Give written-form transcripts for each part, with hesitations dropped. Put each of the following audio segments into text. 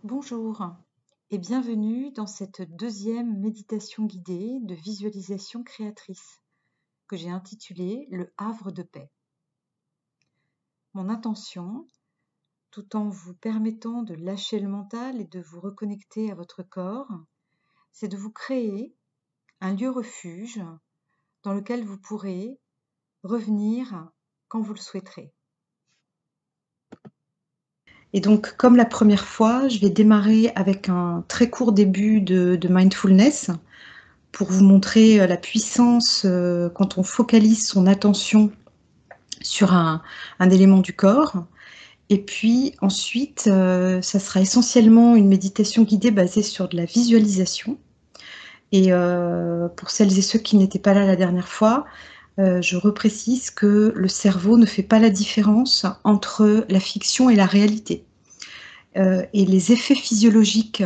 Bonjour et bienvenue dans cette deuxième méditation guidée de visualisation créatrice que j'ai intitulée Le Havre de paix. Mon intention, tout en vous permettant de lâcher le mental et de vous reconnecter à votre corps, c'est de vous créer un lieu refuge dans lequel vous pourrez revenir quand vous le souhaiterez. Et donc, comme la première fois, je vais démarrer avec un très court début de mindfulness pour vous montrer la puissance quand on focalise son attention sur un élément du corps. Et puis ensuite, ça sera essentiellement une méditation guidée basée sur de la visualisation. Et pour celles et ceux qui n'étaient pas là la dernière fois, je reprécise que le cerveau ne fait pas la différence entre la fiction et la réalité. Et les effets physiologiques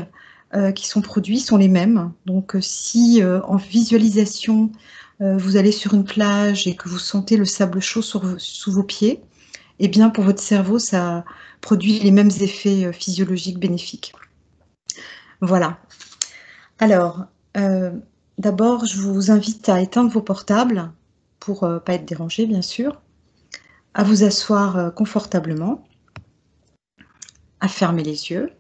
qui sont produits sont les mêmes. Donc si en visualisation, vous allez sur une plage et que vous sentez le sable chaud sous vos pieds, eh bien pour votre cerveau, ça produit les mêmes effets physiologiques bénéfiques. Voilà. Alors, d'abord, je vous invite à éteindre vos portables pour pas être dérangé, bien sûr, à vous asseoir confortablement, à fermer les yeux,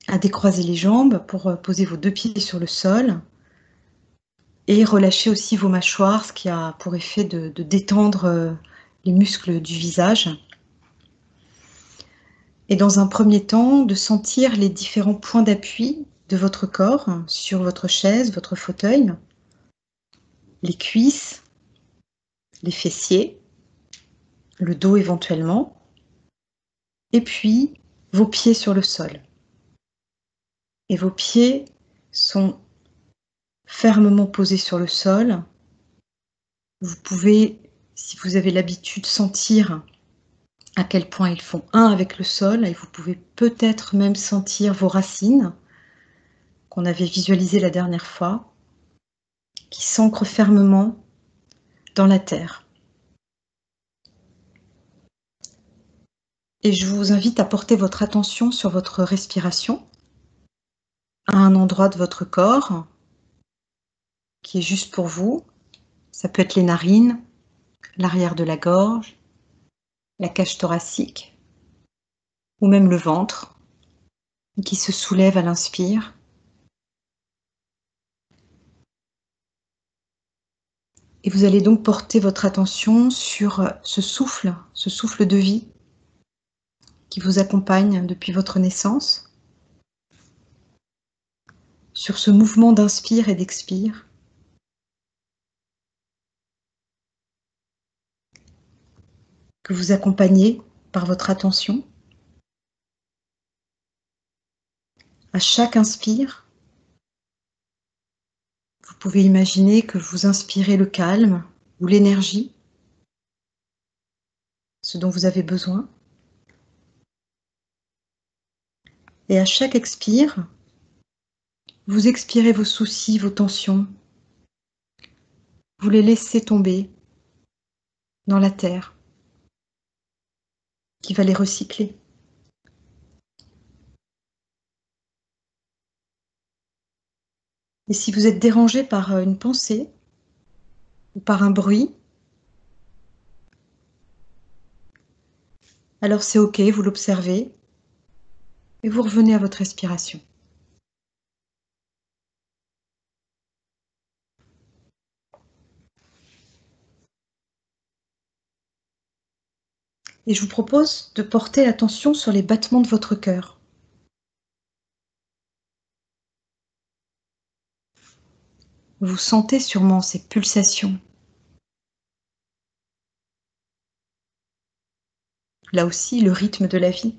à décroiser les jambes pour poser vos 2 pieds sur le sol et relâcher aussi vos mâchoires, ce qui a pour effet de détendre les muscles du visage. Et dans un premier temps, de sentir les différents points d'appui de votre corps sur votre chaise, votre fauteuil, les cuisses, les fessiers, le dos éventuellement, et puis vos pieds sur le sol. Et vos pieds sont fermement posés sur le sol. Vous pouvez, si vous avez l'habitude, sentir à quel point ils font un avec le sol, et vous pouvez peut-être même sentir vos racines qu'on avait visualisées la dernière fois, qui s'ancrent fermement dans la terre. Et je vous invite à porter votre attention sur votre respiration, à un endroit de votre corps qui est juste pour vous. Ça peut être les narines, l'arrière de la gorge, la cage thoracique, ou même le ventre, qui se soulève à l'inspire. Et vous allez donc porter votre attention sur ce souffle de vie qui vous accompagne depuis votre naissance, sur ce mouvement d'inspire et d'expire, que vous accompagnez par votre attention. À chaque inspire, vous pouvez imaginer que vous inspirez le calme ou l'énergie, ce dont vous avez besoin. Et à chaque expire, vous expirez vos soucis, vos tensions. Vous les laissez tomber dans la terre, qui va les recycler. Et si vous êtes dérangé par une pensée ou par un bruit, alors c'est OK, vous l'observez et vous revenez à votre respiration. Et je vous propose de porter l'attention sur les battements de votre cœur. Vous sentez sûrement ces pulsations. Là aussi, le rythme de la vie.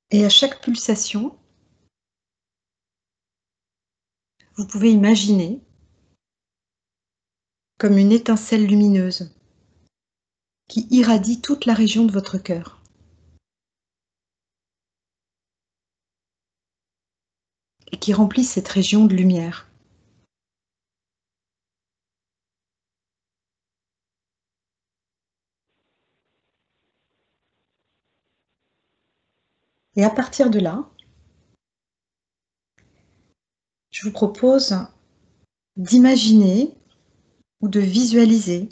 Et à chaque pulsation, vous pouvez imaginer comme une étincelle lumineuse qui irradie toute la région de votre cœur. Et qui remplit cette région de lumière. Et à partir de là, je vous propose d'imaginer ou de visualiser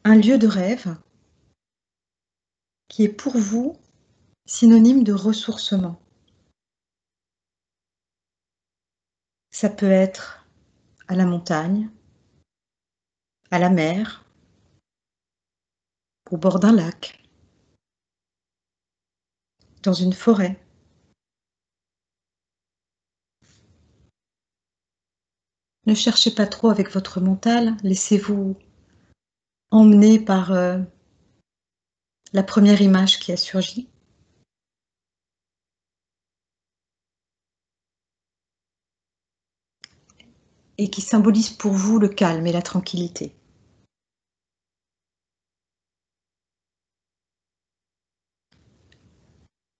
un lieu de rêve qui est pour vous synonyme de ressourcement. Ça peut être à la montagne, à la mer, au bord d'un lac, dans une forêt. Ne cherchez pas trop avec votre mental, laissez-vous emmener par la première image qui a surgi et qui symbolise pour vous le calme et la tranquillité.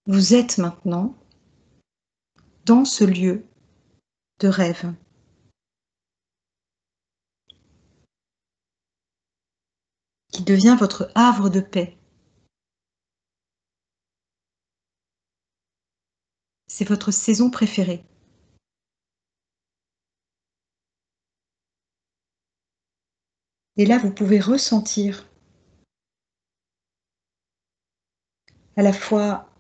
Vous êtes maintenant dans ce lieu de rêve. Qui devient votre havre de paix. C'est votre saison préférée. Et là, vous pouvez ressentir à la fois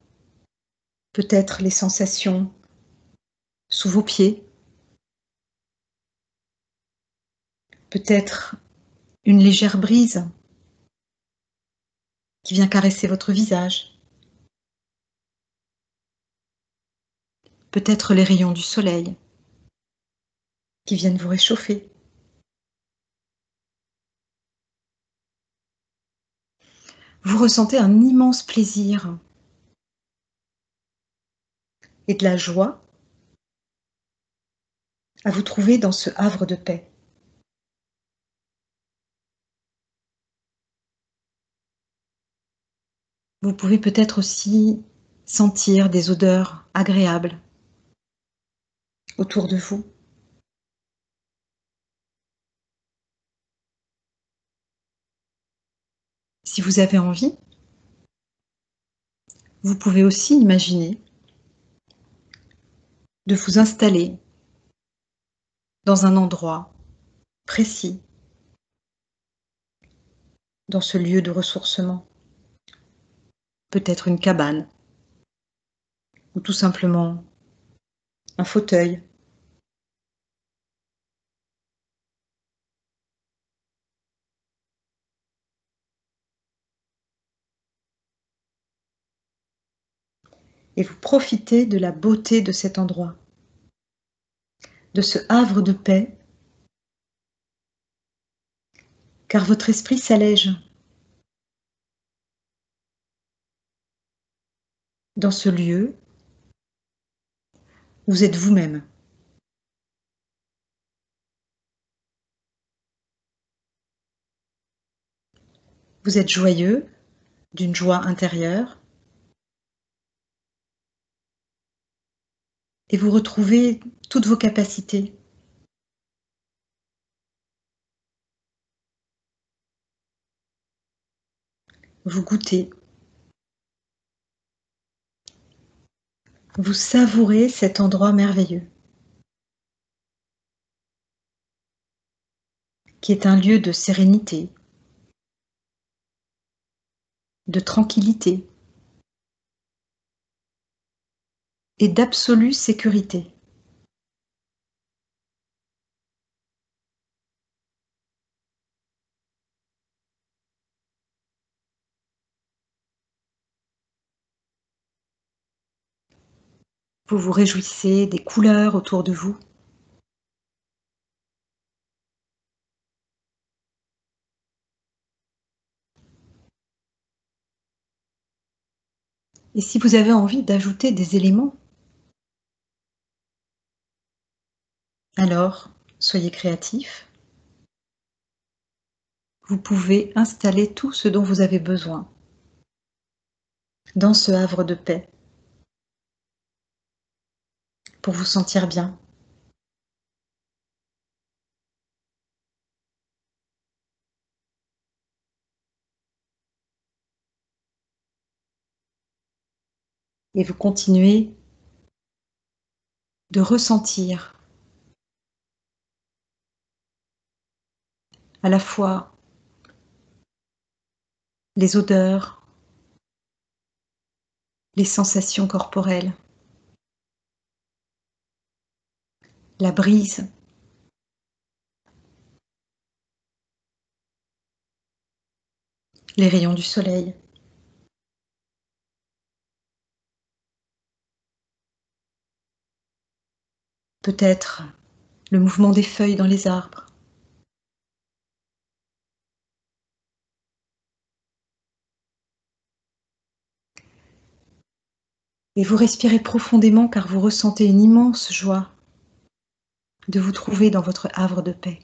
peut-être les sensations sous vos pieds, peut-être une légère brise qui vient caresser votre visage, peut-être les rayons du soleil qui viennent vous réchauffer. Vous ressentez un immense plaisir et de la joie à vous trouver dans ce havre de paix. Vous pouvez peut-être aussi sentir des odeurs agréables autour de vous. Si vous avez envie, vous pouvez aussi imaginer de vous installer dans un endroit précis, dans ce lieu de ressourcement. Peut-être une cabane ou tout simplement un fauteuil. Et vous profitez de la beauté de cet endroit, de ce havre de paix, car votre esprit s'allège. Dans ce lieu, vous êtes vous-même. Vous êtes joyeux, d'une joie intérieure, et vous retrouvez toutes vos capacités. Vous goûtez, vous savourez cet endroit merveilleux, qui est un lieu de sérénité, de tranquillité et d'absolue sécurité. Vous vous réjouissez des couleurs autour de vous. Et si vous avez envie d'ajouter des éléments, alors soyez créatif. Vous pouvez installer tout ce dont vous avez besoin dans ce havre de paix pour vous sentir bien. Et vous continuez de ressentir à la fois les odeurs, les sensations corporelles, la brise, les rayons du soleil. Peut-être le mouvement des feuilles dans les arbres. Et vous respirez profondément car vous ressentez une immense joie de vous trouver dans votre havre de paix.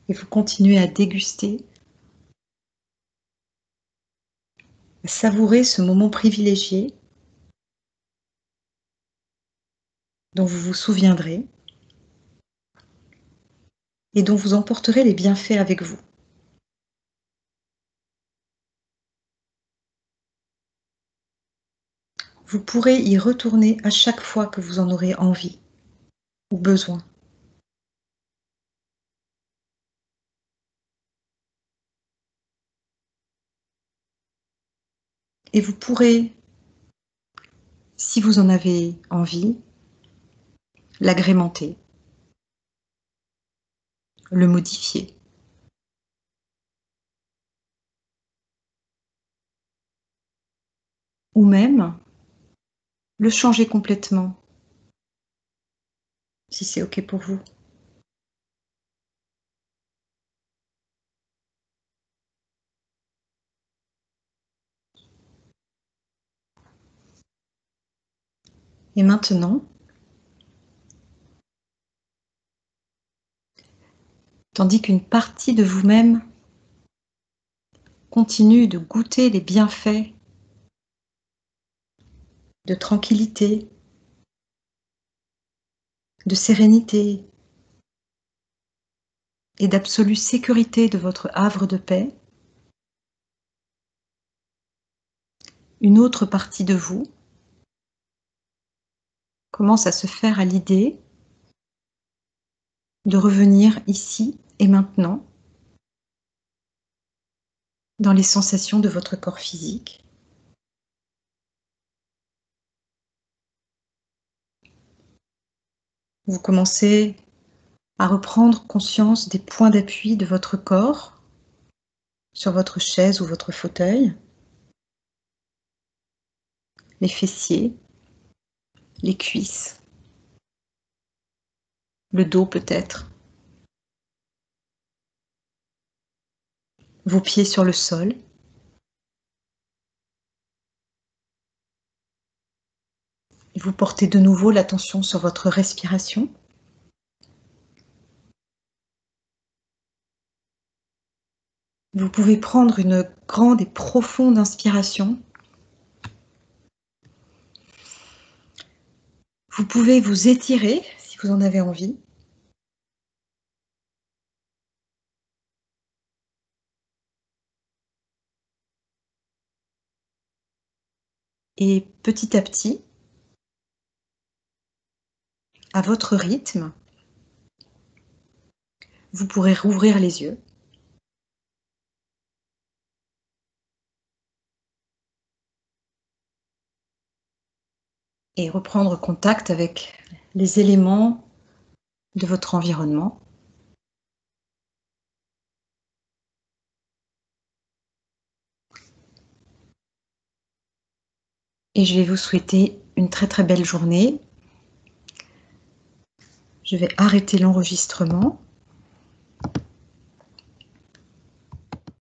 Et vous continuez à déguster, à savourer ce moment privilégié dont vous vous souviendrez et dont vous emporterez les bienfaits avec vous. Vous pourrez y retourner à chaque fois que vous en aurez envie ou besoin. Et vous pourrez, si vous en avez envie, l'agrémenter, le modifier. Ou même le changer complètement, si c'est OK pour vous. Et maintenant, tandis qu'une partie de vous-même continue de goûter les bienfaits de tranquillité, de sérénité et d'absolue sécurité de votre havre de paix, une autre partie de vous commence à se faire à l'idée de revenir ici et maintenant dans les sensations de votre corps physique. Vous commencez à reprendre conscience des points d'appui de votre corps sur votre chaise ou votre fauteuil, les fessiers, les cuisses, le dos peut-être, vos pieds sur le sol. Et vous portez de nouveau l'attention sur votre respiration. Vous pouvez prendre une grande et profonde inspiration. Vous pouvez vous étirer si vous en avez envie. Et petit à petit, à votre rythme, vous pourrez rouvrir les yeux. Et reprendre contact avec les éléments de votre environnement. Et je vais vous souhaiter une très très belle journée. Je vais arrêter l'enregistrement.